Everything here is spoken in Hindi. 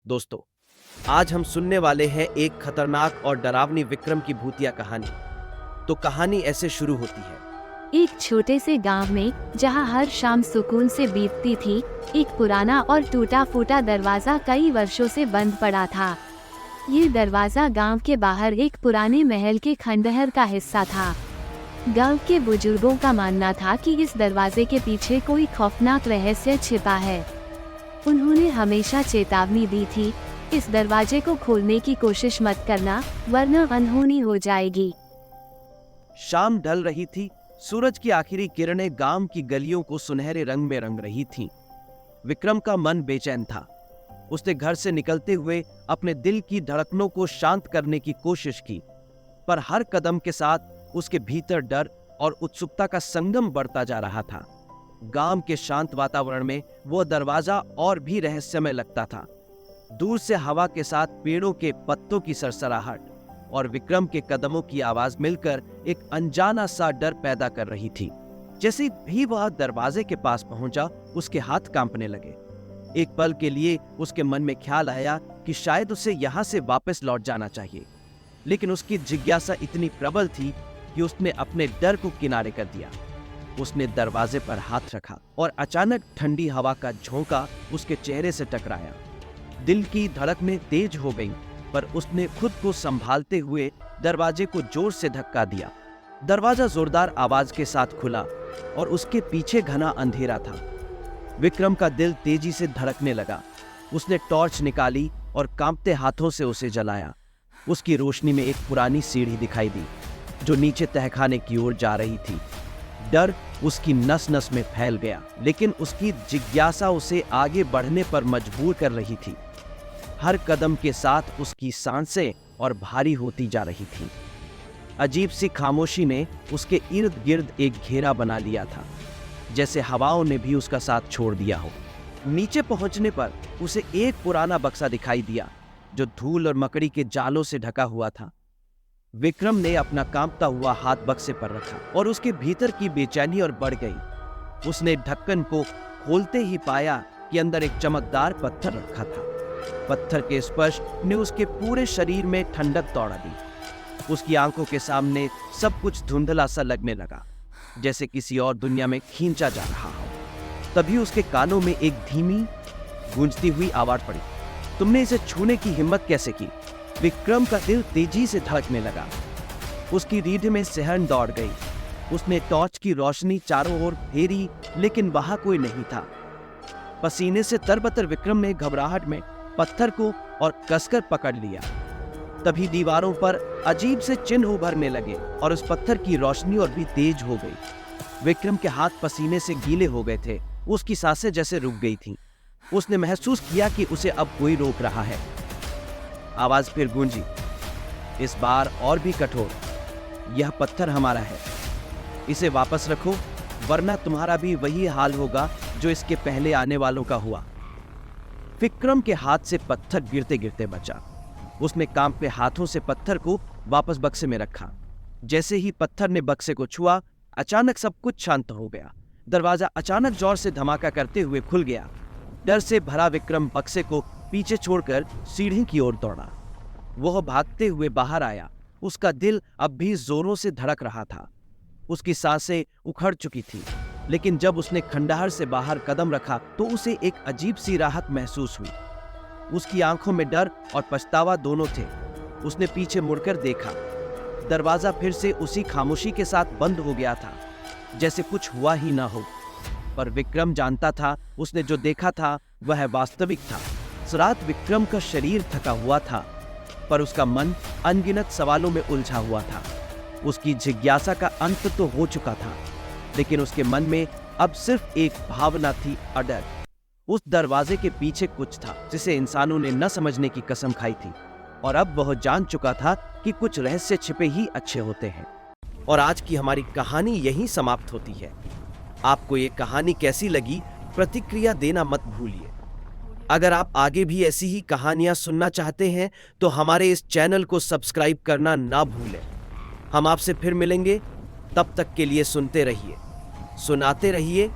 दोस्तों, आज हम सुनने वाले हैं एक खतरनाक और डरावनी विक्रम की भूतिया कहानी। तो कहानी ऐसे शुरू होती है। एक छोटे से गांव में जहां हर शाम सुकून से बीतती थी, एक पुराना और टूटा फूटा दरवाजा कई वर्षों से बंद पड़ा था। ये दरवाजा गांव के बाहर एक पुराने महल के खंडहर का हिस्सा था। गांव के बुजुर्गों का मानना था कि इस दरवाजे के पीछे कोई खौफनाक रहस्य छिपा है। उन्होंने हमेशा चेतावनी दी थी, इस दरवाजे को खोलने की कोशिश मत करना, वरना अनहोनी हो जाएगी। शाम ढल रही थी। सूरज की आखिरी किरणें गांव की गलियों को सुनहरे रंग में रंग रही थीं। विक्रम का मन बेचैन था। उसने घर से निकलते हुए अपने दिल की धड़कनों को शांत करने की कोशिश की, पर हर कदम के साथ उसके भीतर डर और उत्सुकता का संगम बढ़ता जा रहा था। गांव के शांत वातावरण में वो दरवाजा और भी रहस्यमय लगता था। दूर से हवा के साथ पेड़ों के पत्तों की सरसराहट और विक्रम के कदमों की आवाज मिलकर एक अनजाना सा डर पैदा कर रही थी। जैसे भी वह दरवाजे के पास पहुंचा, उसके हाथ कांपने लगे। एक पल के लिए उसके मन में ख्याल आया कि शायद उसे यहां से वापस लौट जाना चाहिए, लेकिन उसकी जिज्ञासा इतनी प्रबल थी कि उसने अपने डर को किनारे कर दिया। उसने दरवाजे पर हाथ रखा और अचानक ठंडी हवा का झोंका उसके चेहरे से टकराया। दिल की धड़कनें तेज हो गईं, पर उसने खुद को संभालते हुए दरवाजे को जोर से धक्का दिया। दरवाजा जोरदार आवाज के साथ खुला और उसके पीछे घना अंधेरा था। विक्रम का दिल तेजी से धड़कने लगा। उसने टॉर्च निकाली और कांपते हाथों से उसे जलाया। उसकी रोशनी में एक पुरानी सीढ़ी दिखाई दी जो नीचे तहखाने की ओर जा रही थी। डर उसकी नस नस में फैल गया, लेकिन उसकी जिज्ञासा उसे आगे बढ़ने पर मजबूर कर रही थी। हर कदम के साथ उसकी सांसें और भारी होती जा रही थीं। अजीब सी खामोशी ने उसके इर्द गिर्द एक घेरा बना लिया था, जैसे हवाओं ने भी उसका साथ छोड़ दिया हो। नीचे पहुंचने पर उसे एक पुराना बक्सा दिखाई दिया जो धूल और मकड़ी के जालों से ढका हुआ था। विक्रम ने अपना कांपता हुआ हाथ बक्से पर रखा और उसके भीतर की बेचैनी और बढ़ गई। उसने ढक्कन को खोलते ही पाया कि अंदर एक चमकदार पत्थर रखा था। पत्थर के स्पर्श ने उसके पूरे शरीर में ठंडक दौड़ा दी। उसकी आंखों के सामने सब कुछ धुंधला सा लगने लगा, जैसे किसी और दुनिया में खींचा जा रहा हो। तभी उसके कानों में एक धीमी गूंजती हुई आवाज पड़ी, तुमने इसे छूने की हिम्मत कैसे की? विक्रम का दिल तेजी से धड़कने लगा। उसकी रीढ़ में सिहरन दौड़ गई। उसने टॉर्च की रोशनी चारों ओर फेरी, लेकिन वहां कोई नहीं था। पसीने से तरबतर विक्रम ने घबराहट में पत्थर को और कसकर पकड़ लिया। तभी दीवारों पर अजीब से चिन्ह उभरने लगे और उस पत्थर की रोशनी और भी तेज हो गई। विक्रम के हाथ पसीने से गीले हो गए थे। उसकी सांसें जैसे रुक गई थीं। उसने महसूस किया कि उसे अब कोई रोक रहा है। आवाज फिर गूंजी, इस बार और भी कठोर, यह पत्थर हमारा है, इसे वापस रखो, वरना तुम्हारा भी वही हाल होगा जो इसके पहले आने वालों का हुआ। विक्रम के हाथ से पत्थर गिरते गिरते बचा। उसने कांपते हाथों से पत्थर को वापस बक्से में रखा। जैसे ही पत्थर ने बक्से को छुआ, अचानक सब कुछ शांत हो गया। दरवाजा अचानक जोर से धमाका करते हुए खुल गया। डर से भरा विक्रम बक्से को पीछे छोड़कर सीढ़ी की ओर दौड़ा। वह भागते हुए बाहर आया। उसका दिल अब भी जोरों से धड़क रहा था। उसकी सांसें उखड़ चुकी थी, लेकिन जब उसने खंडहर से बाहर कदम रखा तो उसे एक अजीब सी राहत महसूस हुई। उसकी आंखों में डर और पछतावा दोनों थे। उसने पीछे मुड़कर देखा। दरवाजा फिर से उसी खामोशी के साथ बंद हो गया था, जैसे कुछ हुआ ही ना हो। पर विक्रम जानता था, उसने जो देखा था वह वास्तविक था। उस रात विक्रम का शरीर थका हुआ था, पर उसका मन अनगिनत सवालों में उलझा हुआ था। उसकी जिज्ञासा का अंत तो हो चुका था, लेकिन उसके मन में अब सिर्फ एक भावना थी, डर। उस दरवाजे के पीछे कुछ था जिसे इंसानों ने न समझने की कसम खाई थी, और अब वह जान चुका था कि कुछ रहस्य छिपे ही अच्छे होते हैं। और आज की हमारी कहानी यहीं समाप्त होती है। आपको ये कहानी कैसी लगी, प्रतिक्रिया देना मत भूलिए। अगर आप आगे भी ऐसी ही कहानियां सुनना चाहते हैं तो हमारे इस चैनल को सब्सक्राइब करना ना भूलें। हम आपसे फिर मिलेंगे, तब तक के लिए सुनते रहिए, सुनाते रहिए